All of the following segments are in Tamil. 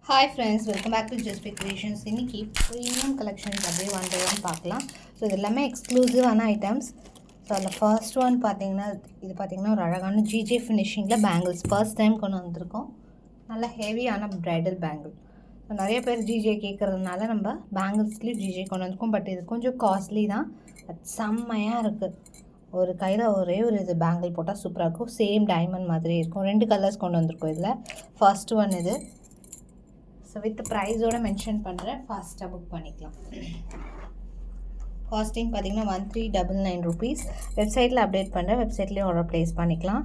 Hi friends, welcome back to just creations. இன்றைக்கி ப்ரீமியம் கலெக்ஷன்ஸ் அப்படியே ஒன் பை ஒன் பார்க்கலாம். ஸோ இது எல்லாமே எக்ஸ்க்ளூசிவான ஐட்டம்ஸ். ஸோ அதில் ஃபர்ஸ்ட் ஒன் பார்த்தீங்கன்னா, இது பார்த்திங்கன்னா ஒரு அழகான ஜிஜே ஃபினிஷிங்கில் பேங்கிள்ஸ் ஃபர்ஸ்ட் டைம் கொண்டு வந்திருக்கோம். நல்ல ஹெவியான ப்ரைடல் பேங்கிள். ஸோ நிறைய பேர் ஜிஜே கேட்குறதுனால நம்ம பேங்கிள்ஸ்லேயும் ஜிஜே கொண்டு வந்திருக்கோம். பட் இது கொஞ்சம் காஸ்ட்லி தான். அது செம்மையாக இருக்குது. ஒரு கையில் ஒரே ஒரு இது பேங்கிள் போட்டால் சூப்பராக இருக்கும். சேம் டைமண்ட் மாதிரி இருக்கும். 2 கலர்ஸ் கொண்டு வந்திருக்கோம். இதில் ஃபர்ஸ்ட் ஒன் இது. ஸோ வித் ப்ரைஸோடு மென்ஷன் பண்ணுறேன், ஃபாஸ்ட்டாக புக் பண்ணிக்கலாம். காஸ்டிங் பார்த்திங்கன்னா 1399 ருபீஸ். வெப்சைட்டில் அப்டேட் பண்ணுறேன், வெப்சைட்லேயும் ஆர்டர் ப்ளேஸ் பண்ணிக்கலாம்.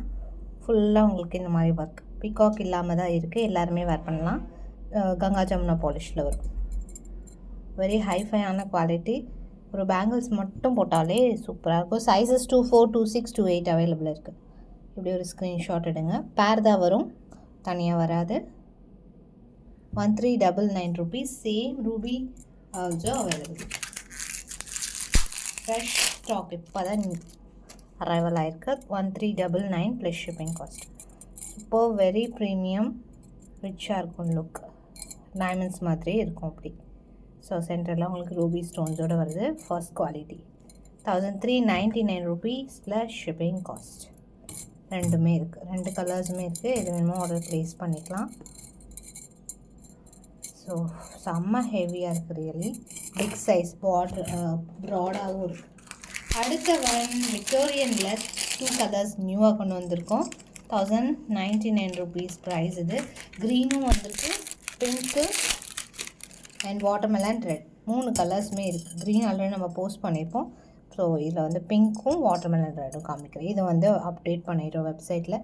ஃபுல்லாக உங்களுக்கு இந்த மாதிரி ஒர்க் பிகாக் இல்லாமல் தான் இருக்குது. எல்லாருமே வேர் பண்ணலாம். கங்கா ஜமுனா பாலிஷில் வரும். வெரி ஹைஃபையான குவாலிட்டி. ஒரு பேங்கிள்ஸ் மட்டும் போட்டாலே சூப்பராக இருக்கும். சைஸஸ் 24, 26, 28 அவைலபிள் இருக்குது. இப்படி ஒரு ஸ்க்ரீன்ஷாட் எடுங்க. பேர் தான் வரும், தனியாக வராது. 1399 rupees. Same ruby also available. Fresh stock இப்போ தான் அரைவல் ஆயிருக்கு. 1399 ப்ளஸ் ஷிப்பிங் காஸ்ட். இப்போ வெரி ப்ரீமியம் ரிச்சாக இருக்கும். லுக் டைமண்ட்ஸ் மாதிரி இருக்கும் அப்படி. ஸோ சென்டரில் உங்களுக்கு ரூபி ஸ்டோன்ஸோடு வருது. First quality 1399 rupees plus shipping cost. ரெண்டுமே இருக்குது, 2 கலர்ஸுமே இருக்குது. எது வேணுமோ ஆர்டர் ப்ளேஸ் பண்ணிக்கலாம். ஸோ செம்ம ஹெவியாக இருக்குது. ரியலி பிக் சைஸ், ப்ராடாகவும் இருக்குது. அடுத்த ஒன் விக்டோரியனில் 2 கலர்ஸ் நியூவாக கொண்டு வந்திருக்கோம். 1099 ருபீஸ் ப்ரைஸ். இது க்ரீனும் வந்திருக்கு, பிங்க்கு அண்ட் வாட்டர்மெலன் ரெட் 3 கலர்ஸுமே இருக்குது. க்ரீன் ஆல்ரெடி நம்ம போஸ்ட் பண்ணியிருப்போம். ஸோ இதில் வந்து பிங்க்கும் வாட்டர்மெலன் ரெட்டும் காமிக்கிறேன். இதை வந்து அப்டேட் பண்ணிடுறோம் வெப்சைட்டில்.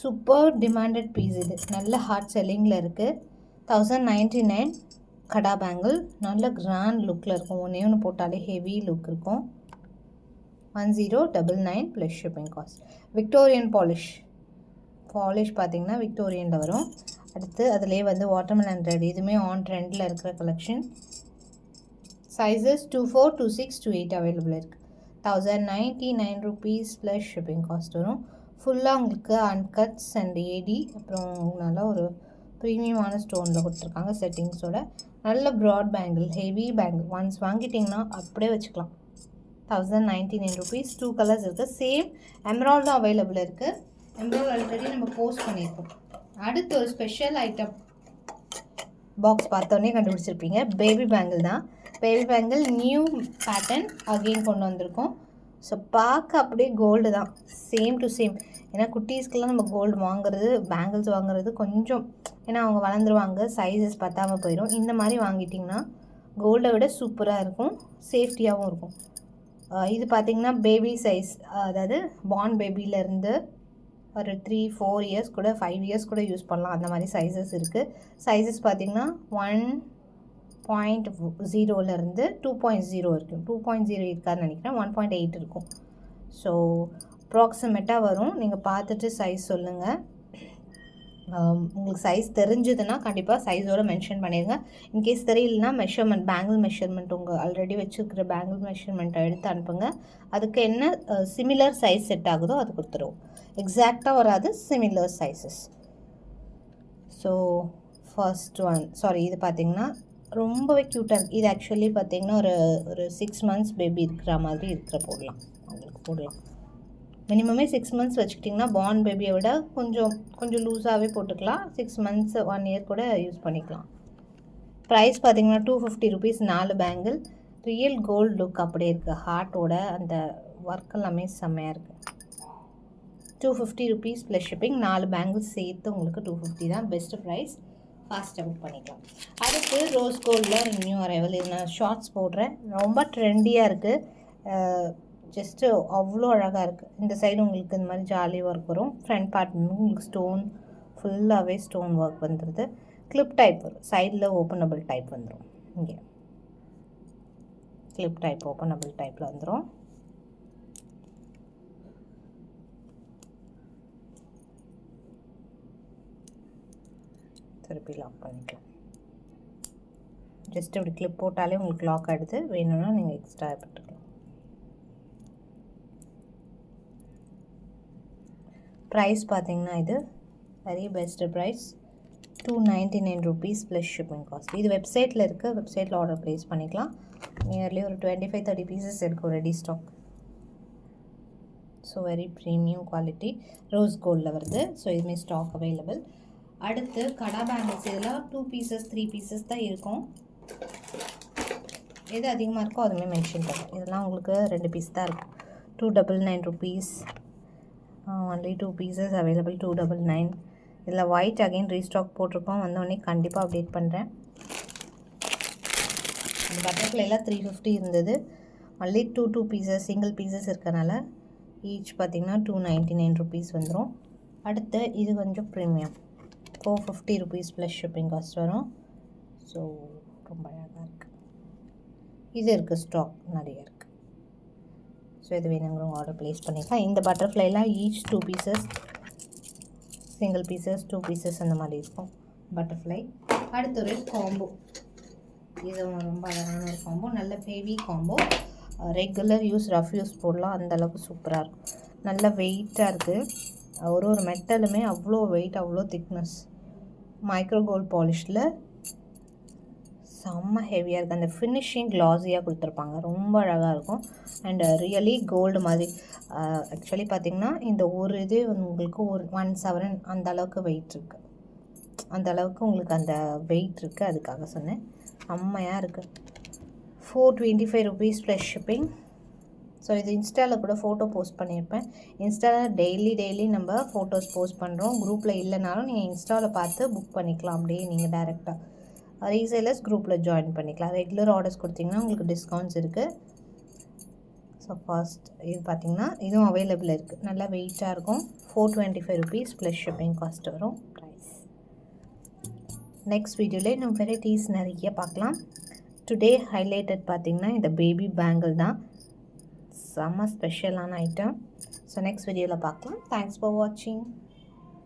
Super demanded piece. இது நல்ல ஹாட் செல்லிங்கில் இருக்குது. 1099 கடா பேங்கிள். நல்ல கிராண்ட் லுக்கில் இருக்கும். ஒன்று போட்டாலே ஹெவி லுக் இருக்கும். 1099 plus shipping cost. Victorian polish பார்த்திங்கன்னா விக்டோரியனில் வரும். அடுத்து அதிலே வந்து வாட்டர்மெலன் ரெட். இதுவுமே ஆன் ட்ரெண்டில் இருக்கிற கலெக்ஷன். சைஸஸ் 24, 26, 28 அவைலபிள் இருக்குது. 1099 ருபீஸ் ப்ளஸ் ஷிப்பிங் காஸ்ட் வரும். ஃபுல்லாக உங்களுக்கு அன்கட்ஸ் அண்ட் ஏடி, அப்புறம் நல்லா ஒரு ப்ரீமியமான ஸ்டோனில் கொடுத்துருக்காங்க செட்டிங்ஸோட. நல்ல broad bangle, heavy bangle. Once வாங்கிட்டிங்கன்னா அப்படியே வச்சுக்கலாம். 1099 ருபீஸ். 2 கலர்ஸ் இருக்குது. சேம் எம்ரால்டும் அவைலபிள் இருக்குது. எம்ரால் ஆல்ரெடி நம்ம போஸ்ட் பண்ணியிருக்கோம். அடுத்து ஒரு ஸ்பெஷல் ஐட்டம் பாக்ஸ் பார்த்தோன்னே கண்டுபிடிச்சிருப்பீங்க. பேபி பேங்கிள் தான். Baby bangle new pattern again கொண்டு வந்திருக்கோம். ஸோ பார்க்க அப்படியே கோல்டு தான், சேம் டு சேம். ஏன்னா குட்டீஸ்க்கெல்லாம் நம்ம கோல்டு வாங்குறது, பேங்கிள்ஸ் வாங்குறது கொஞ்சம், ஏன்னா அவங்க வளர்ந்துருவாங்க, சைஸஸ் பத்தாமல் போயிடும். இந்த மாதிரி வாங்கிட்டிங்கன்னா கோல்டை விட சூப்பராக இருக்கும், சேஃப்டியாகவும் இருக்கும். இது பார்த்திங்கன்னா பேபி சைஸ், அதாவது பார்ன் பேபியிலேருந்து ஒரு 3-4 இயர்ஸ் கூட 5 இயர்ஸ் கூட யூஸ் பண்ணலாம். அந்த மாதிரி சைஸஸ் இருக்குது. சைஸஸ் பார்த்திங்கன்னா 1.0லேருந்து 2.0 இருக்கும். 2.0 இருக்காதுன்னு நினைக்கிறேன். 1.8 இருக்கும். ஸோ அப்ராக்சிமேட்டாக வரும். நீங்கள் பார்த்துட்டு சைஸ் சொல்லுங்கள். உங்களுக்கு சைஸ் தெரிஞ்சதுன்னா கண்டிப்பாக சைஸோடு மென்ஷன் பண்ணிடுங்க. இன்கேஸ் தெரியலனா மெஷர்மெண்ட், பேங்கிள் மெஷர்மெண்ட், உங்கள் ஆல்ரெடி வச்சுருக்கிற பேங்கிள் மெஷர்மெண்ட்டை எடுத்து அனுப்புங்க. அதுக்கு என்ன சிமிலர் சைஸ் செட் ஆகுதோ அது கொடுத்துருவோம். எக்ஸாக்டாக வராது, similar sizes. So first one, இது பார்த்திங்கன்னா ரொம்பவே க்யூட்டாக இருக்குது. இது ஆக்சுவலி பார்த்திங்கன்னா ஒரு 6 months பேபி இருக்கிற மாதிரி போடலாம். அவங்களுக்கு போடலாம். மினிமமே 6 months வச்சுக்கிட்டிங்கன்னா பார்ன் பேபியை விட கொஞ்சம் லூஸாகவே போட்டுக்கலாம். 6 months 1 year கூட யூஸ் பண்ணிக்கலாம். ப்ரைஸ் பார்த்திங்கன்னா 250 rupees. 4 bangle. Real gold look அப்படியே இருக்குது. ஹார்ட்டோட அந்த ஒர்க் எல்லாமே செம்மையாக இருக்குது. 250 ருபீஸ் ப்ளஸ் ஷிப்பிங். 4 பேங்கிள்ஸ் சேர்த்து உங்களுக்கு 250 தான். Best price. ஃபாஸ்ட்டாக புக் பண்ணிக்கலாம். அடுத்து ரோஸ் கோல்டில் நியூ அரைவல். இது நான் ஷார்ட்ஸ் போடுறேன். ரொம்ப ட்ரெண்டியாக இருக்குது. ஜஸ்ட்டு அவ்வளோ அழகாக இருக்குது. இந்த சைடு உங்களுக்கு இந்த மாதிரி ஜாலி ஒர்க் வரும். ஃப்ரண்ட் பார்ட் உங்களுக்கு ஸ்டோன், ஃபுல்லாகவே ஸ்டோன் ஒர்க் வந்துடுது. கிளிப் டைப் வரும். சைடில் ஓப்பனபிள் டைப் வந்துடும். இங்கே கிளிப் டைப், ஓப்பனபிள் டைப்பில் வந்துடும். திருப்பி லாக் பண்ணிக்கலாம். ஜஸ்ட் இப்படி கிளிப் போட்டாலே உங்களுக்கு லாக் ஆகிடுது. வேணும்னா நீங்கள் எக்ஸ்ட்ரா போட்டுக்கலாம். ப்ரைஸ் பார்த்திங்கன்னா இது very best price. 299 rupees plus shipping cost. இது வெப்சைட்டில் இருக்குது, வெப்சைட்டில் ஆர்டர் ப்ளேஸ் பண்ணிக்கலாம். நியர்லி ஒரு 25-30 பீசஸ் இருக்கும் ready stock. So very premium quality, rose கோல்டில் வருது. ஸோ இதுமாரி ஸ்டாக் அவைலபிள். அடுத்து கடா பேங்கிள்ஸ், இதெல்லாம் 2 பீசஸ் 3 பீசஸ் தான் இருக்கும். எது அதிகமாக இருக்கோ அதுமாதிரி மென்ஷன் பண்ணுறேன். இதெல்லாம் உங்களுக்கு 2 பீஸ் தான் இருக்கும். 299 rupees. Only 2 pieces available. 299. இதில் ஒயிட் அகைன் ரீஸ்டாக் போட்டிருக்கோம். வந்தோடனே கண்டிப்பாக அப்டேட் பண்ணுறேன். இந்த பட்டர்ஃப்ளைலாம் 350 இருந்தது. ஒன்லி 2 பீசஸ் சிங்கிள் பீசஸ் இருக்கனால ஈச் பார்த்திங்கன்னா 299 rupees வந்துடும். அடுத்து இது கொஞ்சம் premium, 450 rupees plus shipping cost வரும். ஸோ ரொம்ப அழகாக இருக்குது. இது இருக்குது, ஸ்டாக் நிறைய இருக்குது. ஸோ இது வேணுங்கிறவங்க ஆர்டர் ப்ளேஸ் பண்ணிக்கலாம். இந்த பட்டர்ஃப்ளைலாம் each 2 pieces, single pieces 2 pieces அந்த மாதிரி இருக்கும் பட்டர்ஃப்ளை. அடுத்து ஒரு காம்போ, இது ரொம்ப அழகான ஒரு காம்போ, நல்ல heavy combo. Regular use, rough use போடலாம், அந்தளவுக்கு சூப்பராக இருக்கும். நல்ல வெயிட்டாக இருக்குது. ஒரு மெட்டலுமே அவ்வளோ வெயிட், அவ்வளோ திக்னஸ். மைக்ரோ கோல்ட் பாலிஷில் செம்ம ஹெவியாக இருக்குது. அந்த ஃபினிஷிங் க்ளாஸியாக கொடுத்துருப்பாங்க, ரொம்ப அழகாக இருக்கும். அண்ட் ரியலி கோல்டு மாதிரி. ஆக்சுவலி பார்த்திங்கன்னா இந்த ஒரு இது உங்களுக்கு ஒரு 1 சவரன் அந்த அளவுக்கு வெயிட் இருக்குது. அந்த அளவுக்கு உங்களுக்கு அந்த வெயிட் இருக்குது, அதுக்காக சொன்னேன். செம்மையாக இருக்குது. 425 rupees ப்ளஸ் ஷிப்பிங். ஸோ இது இன்ஸ்டாவில் கூட ஃபோட்டோ போஸ்ட் பண்ணியிருப்பேன். இன்ஸ்டாவில் டெய்லி நம்ம ஃபோட்டோஸ் போஸ்ட் பண்ணுறோம். குரூப்பில் இல்லைனாலும் நீங்கள் இன்ஸ்டாவில் பார்த்து புக் பண்ணிக்கலாம். அப்படியே நீங்கள் டேரெக்டாக ரீசேலர்ஸ் குரூப்பில் ஜாயின் பண்ணிக்கலாம். ரெகுலர் ஆர்டர்ஸ் கொடுத்தீங்கன்னா உங்களுக்கு டிஸ்கவுண்ட்ஸ் இருக்குது. ஸோ ஃபர்ஸ்ட் இது பார்த்திங்கன்னா இதுவும் அவைலபிள் இருக்குது. நல்லா வெயிட்டாக இருக்கும். 425 rupees ப்ளஸ் ஷிப்பிங் காஸ்ட் வரும் ப்ரைஸ். நெக்ஸ்ட் வீடியோவில் இன்னும் வெரைட்டிஸ் நிறைய பார்க்கலாம். டுடே ஹைலைட்டட் பார்த்திங்கன்னா இந்த பேபி பேங்கிள் தான், செம்ம ஸ்பெஷலான ஐட்டம். ஸோ நெக்ஸ்ட் வீடியோவில் பார்க்கலாம். தேங்க்ஸ் ஃபார் வாட்சிங்.